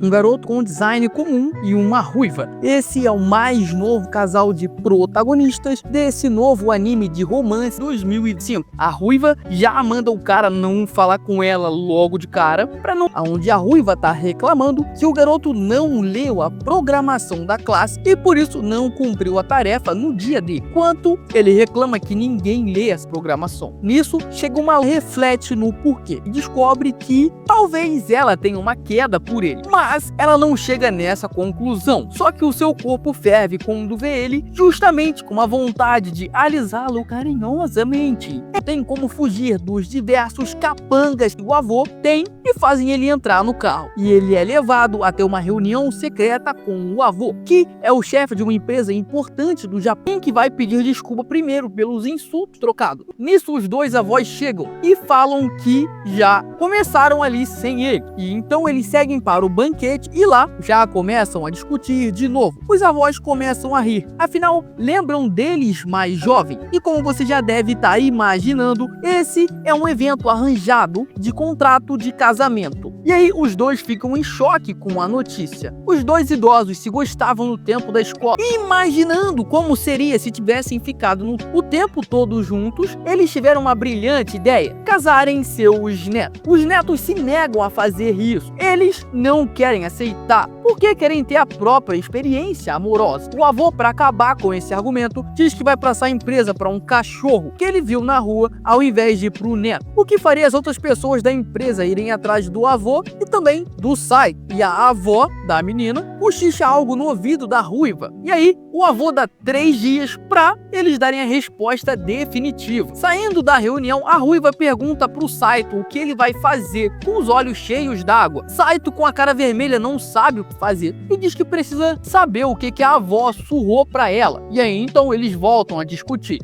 um garoto com design comum e uma ruiva. Esse é o mais novo casal de protagonistas desse novo anime de romance 2005. A ruiva já manda o cara não falar com ela logo de cara, onde a ruiva tá reclamando que o garoto não leu a programação da classe e por isso não cumpriu a tarefa no dia D. Enquanto ele reclama que ninguém lê essa programação. Nisso, chega uma reflete no porquê e descobre que talvez ela tenha uma queda por ele, mas ela não chega nessa conclusão. Só que o seu corpo ferve quando vê ele, justamente com uma vontade de alisá-lo carinhosamente. Tem como fugir dos diversos capangas que o avô tem e fazem ele entrar no carro. E ele é levado até uma reunião secreta com o avô, que é o chefe de uma empresa importante do Japão, que vai pedir desculpa primeiro pelos insultos trocados. Nisso, os dois avós chegam e falam que já começaram ali sem ele. E então eles seguem para o banquete e lá já começam a discutir de novo. Os avós começam a rir, afinal lembram deles mais jovem. E como você já deve estar imaginando, esse é um evento arranjado de contrato de casamento. E aí os dois ficam em choque com a notícia. Os dois idosos se gostavam no tempo da escola. Imaginando como seria se tivessem ficado o tempo todo juntos, eles tiveram uma brilhante ideia: casarem seus netos. Os netos se negam a fazer isso. Eles não querem aceitar, porque querem ter a própria experiência amorosa. O avô, para acabar com esse argumento, diz que vai passar a empresa para um cachorro que ele viu na rua ao invés de ir pro neto. O que faria as outras pessoas da empresa irem atrás do avô e também do Sai. E a avó da menina cochicha algo no ouvido da ruiva. E aí, o avô dá 3 dias para eles darem a resposta definitiva. Saindo da reunião, a ruiva pergunta pro Saito o que ele vai fazer com os olhos cheios d'água. Saito, com a cara vermelha, não sabe o que fazer e diz que precisa saber o que a avó surrou para ela. E aí, então, eles voltam a discutir.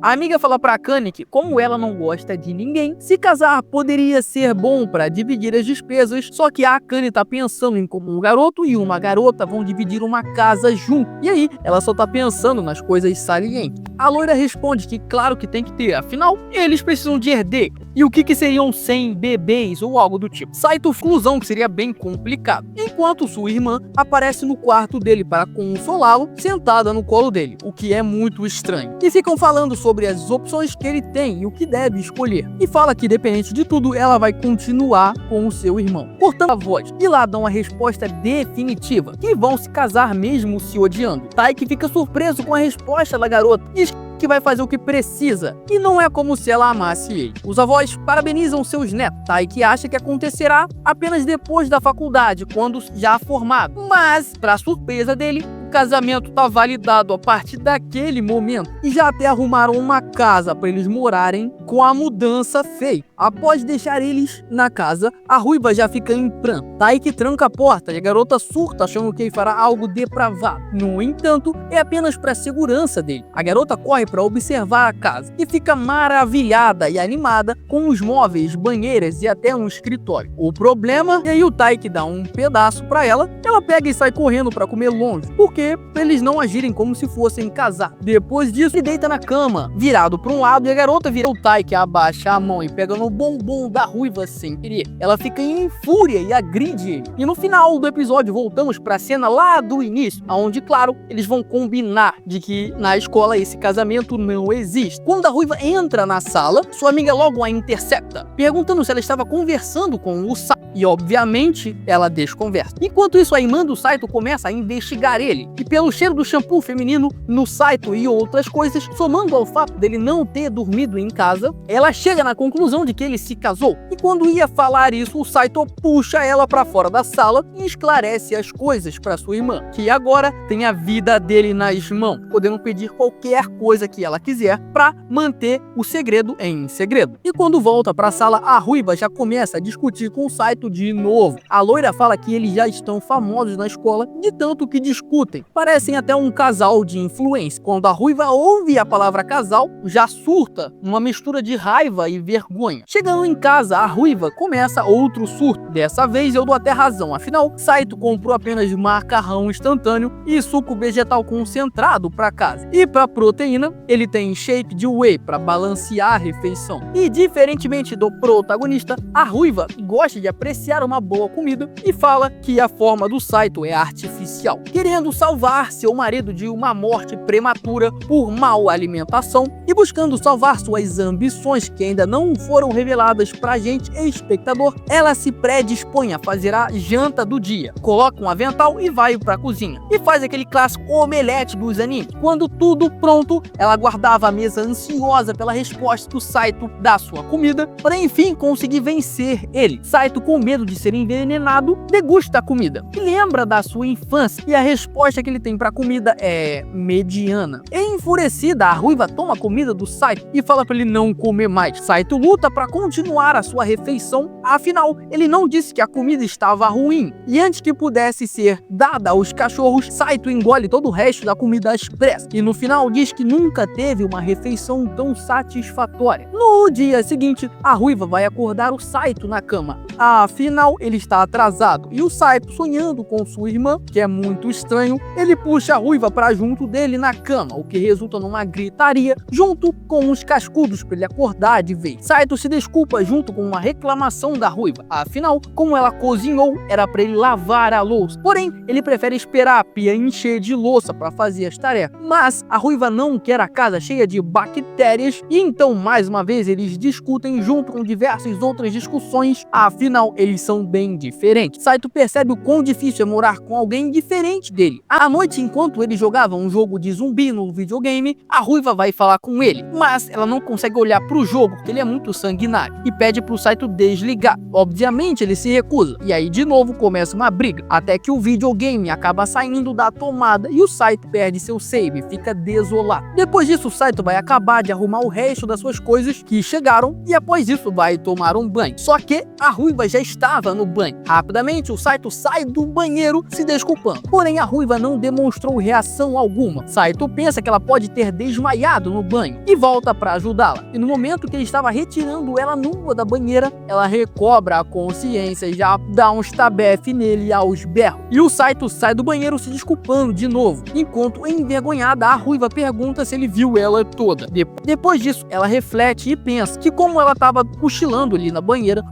A amiga fala pra Akane que, como ela não gosta de ninguém, se casar poderia ser bom para dividir as despesas, só que a Akane tá pensando em como um garoto e uma garota vão dividir uma casa junto. E aí, ela só tá pensando nas coisas salientes. A loira responde que claro que tem que ter, afinal, eles precisam de herdeiro. E o que seriam 100 bebês ou algo do tipo? Saito conclusão que seria bem complicado. Enquanto sua irmã aparece no quarto dele para consolá-lo, sentada no colo dele, o que é muito estranho. E ficam falando sobre as opções que ele tem e o que deve escolher. E fala que, dependente de tudo, ela vai continuar com o seu irmão. Cortando a voz, e lá dão a resposta definitiva, que vão se casar mesmo se odiando. Taiki fica surpreso com a resposta da garota. Diz que vai fazer o que precisa, e não é como se ela amasse ele. Os avós parabenizam seus netos, Taiki acha que acontecerá apenas depois da faculdade, quando já formado. Mas, para surpresa dele, o casamento tá validado a partir daquele momento e já até arrumaram uma casa para eles morarem com a mudança feita. Após deixar eles na casa, a ruiva já fica em pranto. Taiki tranca a porta e a garota surta achando que ele fará algo depravado. No entanto, é apenas para a segurança dele. A garota corre para observar a casa e fica maravilhada e animada com os móveis, banheiras e até um escritório. O problema é que o Taiki dá um pedaço para ela pega e sai correndo para comer longe, porque eles não agirem como se fossem casar. Depois disso, ele deita na cama, virado para um lado, e a garota vira o Taiki, abaixa a mão e pega no bombom da ruiva sem querer. Ela fica em fúria e agride ele. E no final do episódio voltamos para a cena lá do início, onde, claro, eles vão combinar de que na escola esse casamento não existe. Quando a ruiva entra na sala, sua amiga logo a intercepta, perguntando se ela estava conversando com o Saito. E obviamente ela desconversa. Enquanto isso, a irmã do Saito começa a investigar ele. E pelo cheiro do shampoo feminino no Saito e outras coisas, somando ao fato dele não ter dormido em casa, ela chega na conclusão de que ele se casou. E quando ia falar isso, o Saito puxa ela para fora da sala e esclarece as coisas para sua irmã, que agora tem a vida dele nas mãos, podendo pedir qualquer coisa que ela quiser para manter o segredo em segredo. E quando volta para a sala, a ruiva já começa a discutir com o Saito de novo. A loira fala que eles já estão famosos na escola de tanto que discutem. Parecem até um casal de influência. Quando a ruiva ouve a palavra casal, já surta uma mistura de raiva e vergonha. Chegando em casa, a ruiva começa outro surto. Dessa vez eu dou até razão, afinal, Saito comprou apenas macarrão instantâneo e suco vegetal concentrado para casa. E para proteína, ele tem shake de whey para balancear a refeição. E diferentemente do protagonista, a ruiva gosta de aprender apreciar uma boa comida e fala que a forma do Saito é artificial, querendo salvar seu marido de uma morte prematura por mal alimentação e buscando salvar suas ambições que ainda não foram reveladas pra gente, espectador. Ela se predispõe a fazer a janta do dia, coloca um avental e vai pra cozinha e faz aquele clássico omelete dos animes. Quando tudo pronto, ela guardava a mesa ansiosa pela resposta do Saito da sua comida, para enfim conseguir vencer ele. Saito, com medo de ser envenenado, degusta a comida e lembra da sua infância, e a resposta que ele tem pra comida é mediana. Enfurecida, a ruiva toma a comida do Saito e fala para ele não comer mais. Saito luta para continuar a sua refeição, afinal, ele não disse que a comida estava ruim, e antes que pudesse ser dada aos cachorros, Saito engole todo o resto da comida às pressas, e no final diz que nunca teve uma refeição tão satisfatória. No dia seguinte, a ruiva vai acordar o Saito na cama. Afinal, ele está atrasado, e o Saito, sonhando com sua irmã, que é muito estranho, ele puxa a ruiva para junto dele na cama, o que resulta numa gritaria junto com os cascudos para ele acordar de vez. Saito se desculpa junto com uma reclamação da ruiva, afinal, como ela cozinhou, era para ele lavar a louça. Porém, ele prefere esperar a pia encher de louça para fazer as tarefas. Mas a ruiva não quer a casa cheia de bactérias, e então mais uma vez eles discutem junto com diversas outras discussões, afinal eles são bem diferentes. Saito percebe o quão difícil é morar com alguém diferente dele. À noite, enquanto ele jogava um jogo de zumbi no videogame, a ruiva vai falar com ele, mas ela não consegue olhar pro jogo porque ele é muito sanguinário e pede pro Saito desligar. Obviamente ele se recusa, e aí de novo começa uma briga, até que o videogame acaba saindo da tomada e o Saito perde seu save e fica desolado. Depois disso, o Saito vai acabar de arrumar o resto das suas coisas que chegaram e após isso vai tomar um banho. Só que a ruiva já estava no banho. Rapidamente o Saito sai do banheiro se desculpando, porém a ruiva não demonstrou reação alguma. Saito pensa que ela pode ter desmaiado no banho e volta para ajudá-la, e no momento que ele estava retirando ela nua da banheira, ela recobra a consciência e já dá um estabefe nele aos berros, e o Saito sai do banheiro se desculpando de novo, enquanto envergonhada a ruiva pergunta se ele viu ela toda. Depois disso, ela reflete e pensa que como ela estava cochilando ali na banheira,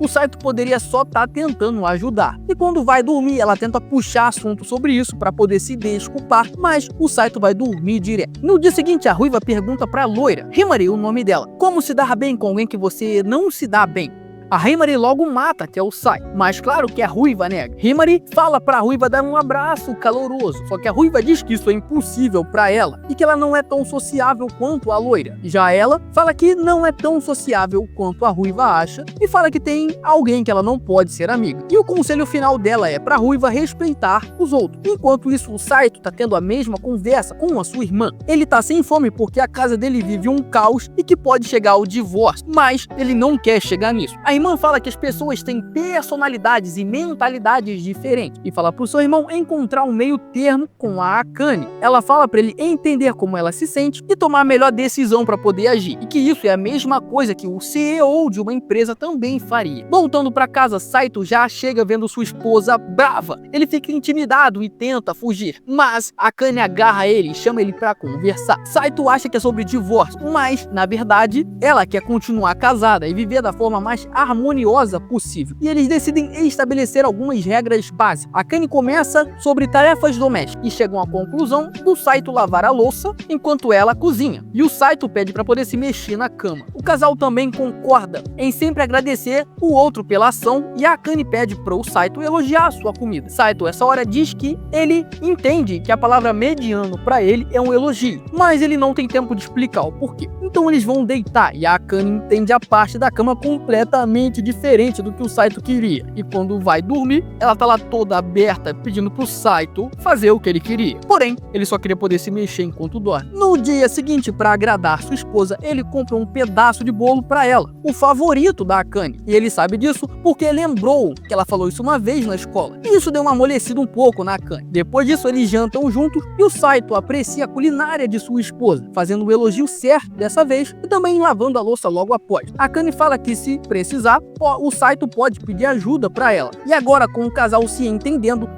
o Saito poderia só estar tentando ajudar. E quando vai dormir, ela tenta puxar assunto sobre isso para poder se desculpar, mas o Saito vai dormir direto. No dia seguinte, a ruiva pergunta para a loira, Himari, o nome dela, como se dar bem com alguém que você não se dá bem. A Himari logo mata até o Saito, mas claro que a ruiva nega. Himari fala pra ruiva dar um abraço caloroso, só que a ruiva diz que isso é impossível pra ela e que ela não é tão sociável quanto a loira. Já ela fala que não é tão sociável quanto a ruiva acha e fala que tem alguém que ela não pode ser amiga. E o conselho final dela é pra ruiva respeitar os outros. Enquanto isso, o Saito tá tendo a mesma conversa com a sua irmã. Ele tá sem fome porque a casa dele vive um caos e que pode chegar ao divórcio, mas ele não quer chegar nisso. A irmã fala que as pessoas têm personalidades e mentalidades diferentes e fala pro seu irmão encontrar um meio termo com a Akane. Ela fala para ele entender como ela se sente e tomar a melhor decisão para poder agir, e que isso é a mesma coisa que o CEO de uma empresa também faria. Voltando para casa, Saito já chega vendo sua esposa brava. Ele fica intimidado e tenta fugir, mas Akane agarra ele e chama ele para conversar. Saito acha que é sobre divórcio, mas na verdade ela quer continuar casada e viver da forma mais harmoniosa possível, e eles decidem estabelecer algumas regras básicas. Akane começa sobre tarefas domésticas e chegam à conclusão do Saito lavar a louça enquanto ela cozinha, e o Saito pede para poder se mexer na cama. O casal também concorda em sempre agradecer o outro pela ação, e a Akane pede para o Saito elogiar a sua comida. Saito, essa hora, diz que ele entende que a palavra mediano para ele é um elogio, mas ele não tem tempo de explicar o porquê. Então eles vão deitar e a Akane entende a parte da cama completamente diferente do que o Saito queria, e quando vai dormir, ela tá lá toda aberta pedindo pro Saito fazer o que ele queria, porém, ele só queria poder se mexer enquanto dorme. No dia seguinte, para agradar sua esposa, ele compra um pedaço de bolo para ela, o favorito da Akane, e ele sabe disso porque lembrou que ela falou isso uma vez na escola, e isso deu uma amolecida um pouco na Akane. Depois disso, eles jantam juntos e o Saito aprecia a culinária de sua esposa, fazendo o elogio certo dessa vez e também lavando a louça logo após. A Akane fala que se precisar precisar, o Saito pode pedir ajuda para ela. E agora com o casal se entendendo,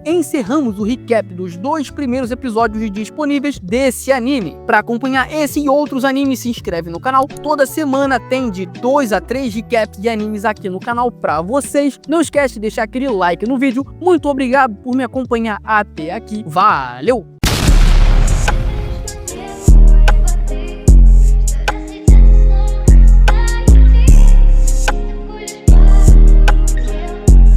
encerramos o recap dos 2 primeiros episódios disponíveis desse anime. Para acompanhar esse e outros animes, se inscreve no canal. Toda semana tem de 2 a 3 recaps de animes aqui no canal para vocês. Não esquece de deixar aquele like no vídeo. Muito obrigado por me acompanhar até aqui. Valeu!